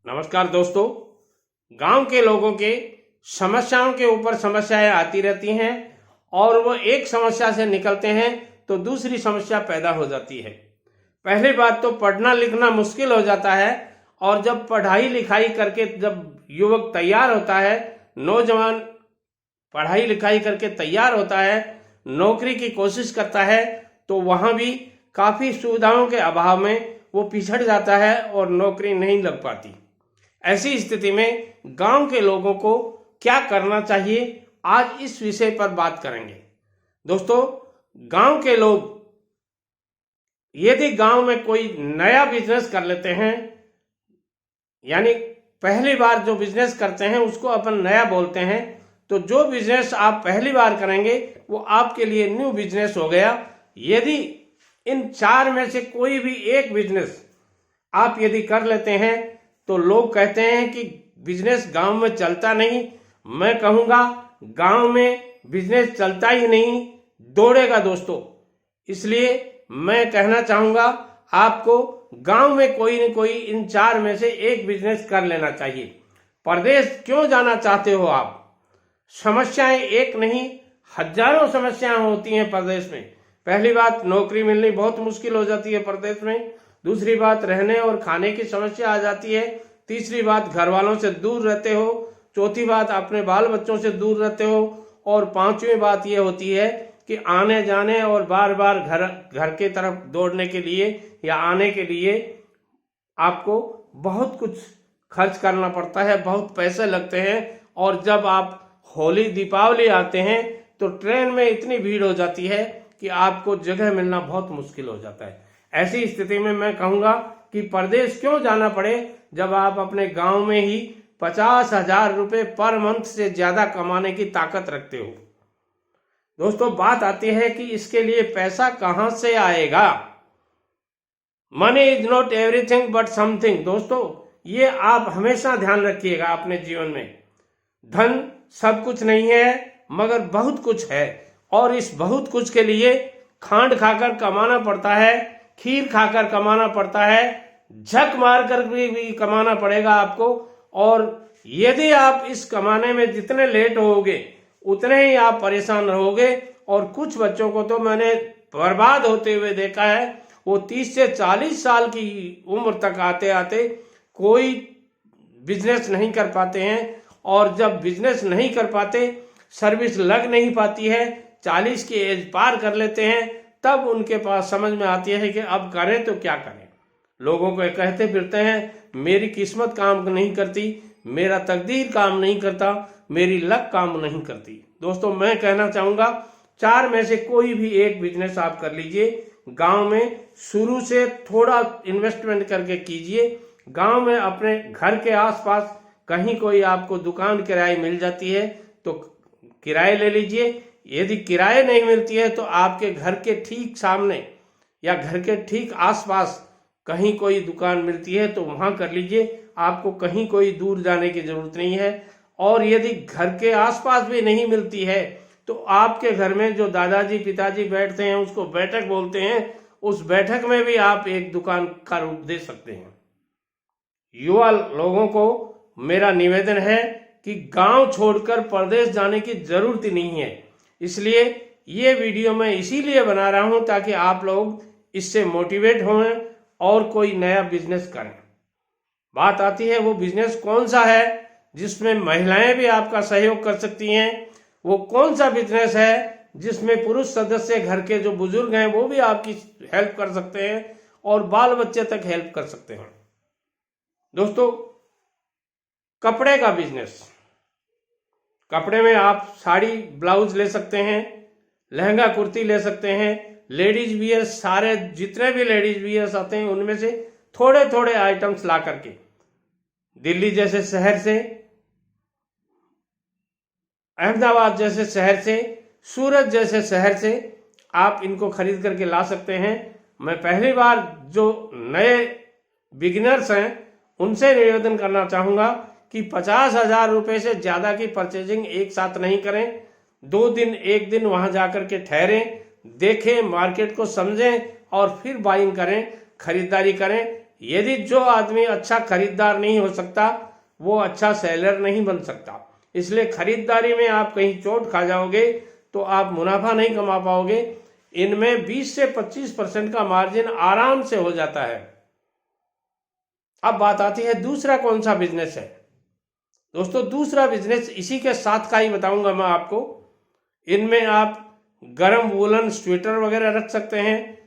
नमस्कार दोस्तों। गांव के लोगों के समस्याओं के ऊपर समस्याएं आती रहती हैं और वो एक समस्या से निकलते हैं तो दूसरी समस्या पैदा हो जाती है। पहली बात तो पढ़ना लिखना मुश्किल हो जाता है और जब पढ़ाई लिखाई करके जब युवक तैयार होता है, नौजवान पढ़ाई लिखाई करके तैयार होता है, नौकरी की कोशिश करता है, तो वहाँ भी काफ़ी सुविधाओं के अभाव में वो पिछड़ जाता है और नौकरी नहीं लग पाती। ऐसी स्थिति में गांव के लोगों को क्या करना चाहिए, आज इस विषय पर बात करेंगे। दोस्तों, गांव के लोग यदि गांव में कोई नया बिजनेस कर लेते हैं, यानी पहली बार जो बिजनेस करते हैं उसको अपन नया बोलते हैं, तो जो बिजनेस आप पहली बार करेंगे वो आपके लिए न्यू बिजनेस हो गया। यदि इन चार में से कोई भी एक बिजनेस आप यदि कर लेते हैं तो लोग कहते हैं कि बिजनेस गांव में चलता नहीं। मैं कहूँगा गांव में बिजनेस चलता ही नहीं, दौड़ेगा दोस्तों। इसलिए मैं कहना चाहूँगा आपको गांव में कोई न कोई इन चार में से एक बिजनेस कर लेना चाहिए। परदेश क्यों जाना चाहते हो आप? समस्याएं एक नहीं, हजारों समस्याएं होती हैं परदेश में। पहली बात, नौकरी मिलनी बहुत मुश्किल हो जाती है परदेश में। दूसरी बात, रहने और खाने की समस्या आ जाती है। तीसरी बात, घर वालों से दूर रहते हो। चौथी बात, अपने बाल बच्चों से दूर रहते हो। और पांचवी बात यह होती है कि आने जाने और बार बार घर के तरफ दौड़ने के लिए या आने के लिए आपको बहुत कुछ खर्च करना पड़ता है, बहुत पैसे लगते हैं। और जब आप होली दीपावली आते हैं तो ट्रेन में इतनी भीड़ हो जाती है कि आपको जगह मिलना बहुत मुश्किल हो जाता है। ऐसी स्थिति में मैं कहूँगा कि परदेश क्यों जाना पड़े जब आप अपने गांव में ही 50,000 रुपये पर मंथ से ज्यादा कमाने की ताकत रखते हो। दोस्तों, बात आती है कि इसके लिए पैसा कहां से आएगा। Money is not everything but something. दोस्तों, ये आप हमेशा ध्यान रखिएगा अपने जीवन में। धन सब कुछ नहीं है मगर बहुत कुछ है, और इस बहुत कुछ के लिए खांड खाकर कमाना पड़ता है, खीर खाकर कमाना पड़ता है, झक मार कर भी कमाना पड़ेगा आपको। और यदि आप इस कमाने में जितने लेट होगे उतने ही आप परेशान रहोगे। और कुछ बच्चों को तो मैंने बर्बाद होते हुए देखा है। वो 30 से 40 साल की उम्र तक आते आते कोई बिजनेस नहीं कर पाते हैं, और जब बिजनेस नहीं कर पाते, सर्विस लग नहीं पाती है, 40 की एज पार कर लेते हैं, तब उनके पास समझ में आती है कि अब करें तो क्या करें। लोगों को कहते फिरते हैं मेरी किस्मत काम नहीं करती, मेरा तकदीर काम नहीं करता, मेरी लक काम नहीं करती। दोस्तों, मैं कहना चाहूँगा चार में से कोई भी एक बिजनेस आप कर लीजिए। गांव में शुरू से थोड़ा इन्वेस्टमेंट करके कीजिए। गांव में अपने घर के आसपास कहीं कोई आपको दुकान किराए मिल जाती है तो किराए ले लीजिए। यदि किराए नहीं मिलती है तो आपके घर के ठीक सामने या घर के ठीक आसपास कहीं कोई दुकान मिलती है तो वहां कर लीजिए। आपको कहीं कोई दूर जाने की जरूरत नहीं है। और यदि घर के आसपास भी नहीं मिलती है तो आपके घर में जो दादाजी पिताजी बैठते हैं उसको बैठक बोलते हैं, उस बैठक में भी आप एक दुकान का रूप दे सकते हैं। युवा लोगों को मेरा निवेदन है कि गांव छोड़कर परदेश जाने की जरूरत ही नहीं है। इसलिए ये वीडियो मैं इसीलिए बना रहा हूं ताकि आप लोग इससे मोटिवेट हों और कोई नया बिजनेस करें। बात आती है वो बिजनेस कौन सा है जिसमें महिलाएं भी आपका सहयोग कर सकती हैं। वो कौन सा बिजनेस है जिसमें पुरुष सदस्य घर के जो बुजुर्ग हैं वो भी आपकी हेल्प कर सकते हैं और बाल बच्चे तक हेल्प कर सकते हैं। दोस्तों, कपड़े का बिजनेस। कपड़े में आप साड़ी ब्लाउज ले सकते हैं, लहंगा कुर्ती ले सकते हैं, लेडीज वियर, सारे जितने भी लेडीज वियर्स आते हैं उनमें से थोड़े थोड़े आइटम्स ला करके दिल्ली जैसे शहर से, अहमदाबाद जैसे शहर से, सूरत जैसे शहर से आप इनको खरीद करके ला सकते हैं। मैं पहली बार जो नए बिगिनर्स हैं उनसे निवेदन करना चाहूँगा कि 50,000 रुपये से ज़्यादा की परचेजिंग एक साथ नहीं करें। 2 दिन 1 दिन वहाँ जाकर के ठहरें, देखें, मार्केट को समझें और फिर बाइंग करें, खरीदारी करें। यदि जो आदमी अच्छा खरीदार नहीं हो सकता वो अच्छा सेलर नहीं बन सकता। इसलिए खरीदारी में आप कहीं चोट खा जाओगे तो आप मुनाफा नहीं कमा पाओगे। इनमें 20 से 25% का मार्जिन आराम से हो जाता है। अब बात आती है दूसरा कौन सा बिजनेस है। दोस्तों दूसरा बिजनेस इसी के साथ का ही बताऊंगा मैं आपको। इनमें आप गर्म वूलन स्वेटर वगैरह रख सकते हैं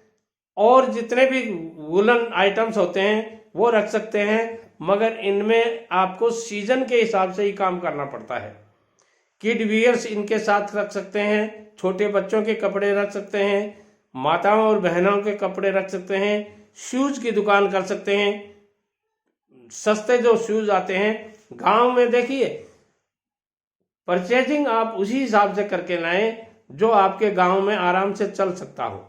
और जितने भी वूलन आइटम्स होते हैं वो रख सकते हैं, मगर इनमें आपको सीजन के हिसाब से ही काम करना पड़ता है। किड वियर्स इनके साथ रख सकते हैं, छोटे बच्चों के कपड़े रख सकते हैं, माताओं और बहनों के कपड़े रख सकते हैं, शूज की दुकान कर सकते हैं। सस्ते जो शूज आते हैं गांव में, देखिए परचेजिंग आप उसी हिसाब से करके लाएं जो आपके गांव में आराम से चल सकता हो।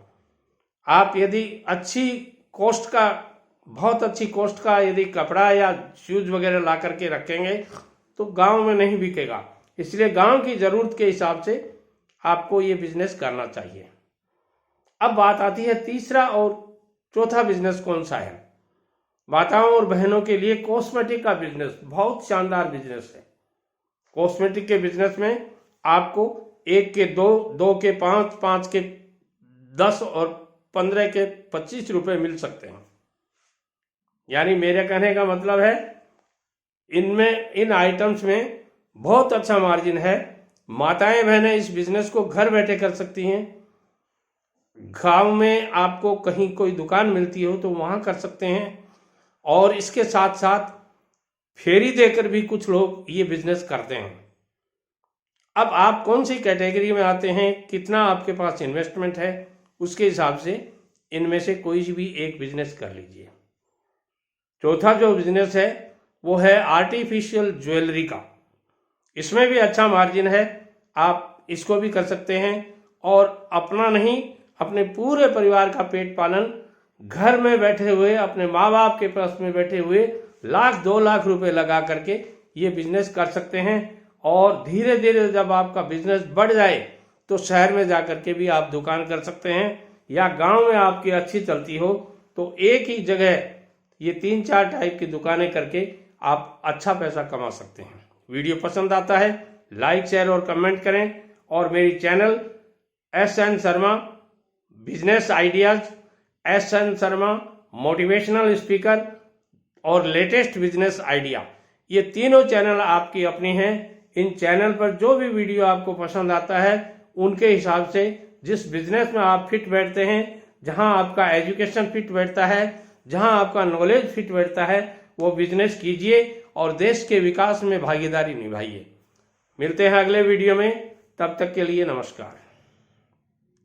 आप यदि अच्छी कॉस्ट का, बहुत अच्छी कॉस्ट का यदि कपड़ा या शूज वगैरह ला करके रखेंगे तो गांव में नहीं बिकेगा। इसलिए गांव की ज़रूरत के हिसाब से आपको ये बिजनेस करना चाहिए। अब बात आती है तीसरा और चौथा बिजनेस कौन सा है। माताओं और बहनों के लिए कॉस्मेटिक का बिजनेस बहुत शानदार बिजनेस है। कॉस्मेटिक के बिजनेस में आपको 1 के 2, 2 के 5, 5 के 10 और 15 के 25 रुपए मिल सकते हैं। यानी मेरे कहने का मतलब है इनमें, इन आइटम्स में बहुत अच्छा मार्जिन है। माताएं बहनें इस बिजनेस को घर बैठे कर सकती हैं। गांव में आपको कहीं कोई दुकान मिलती हो तो वहां कर सकते हैं, और इसके साथ साथ फेरी देकर भी कुछ लोग ये बिजनेस करते हैं। अब आप कौन सी कैटेगरी में आते हैं, कितना आपके पास इन्वेस्टमेंट है, उसके हिसाब से इनमें से कोई भी एक बिजनेस कर लीजिए। चौथा जो बिजनेस है वो है आर्टिफिशियल ज्वेलरी का। इसमें भी अच्छा मार्जिन है, आप इसको भी कर सकते हैं और अपना नहीं, अपने पूरे परिवार का पेट पालन घर में बैठे हुए, अपने माँ बाप के पास में बैठे हुए 1-2 लाख रुपए लगा करके ये बिजनेस कर सकते हैं। और धीरे धीरे जब आपका बिजनेस बढ़ जाए तो शहर में जा करके भी आप दुकान कर सकते हैं, या गांव में आपकी अच्छी चलती हो तो एक ही जगह ये 3-4 टाइप की दुकानें करके आप अच्छा पैसा कमा सकते हैं। वीडियो पसंद आता है लाइक, शेयर और कमेंट करें, और मेरी channel SN Sharma business ideas, SN Sharma motivational speaker और लेटेस्ट बिजनेस आइडिया, ये तीनों चैनल आपकी अपनी हैं। इन चैनल पर जो भी वीडियो आपको पसंद आता है उनके हिसाब से, जिस बिजनेस में आप फिट बैठते हैं, जहां आपका एजुकेशन फिट बैठता है, जहां आपका नॉलेज फिट बैठता है, वो बिजनेस कीजिए और देश के विकास में भागीदारी निभाइए। मिलते हैं अगले वीडियो में, तब तक के लिए नमस्कार।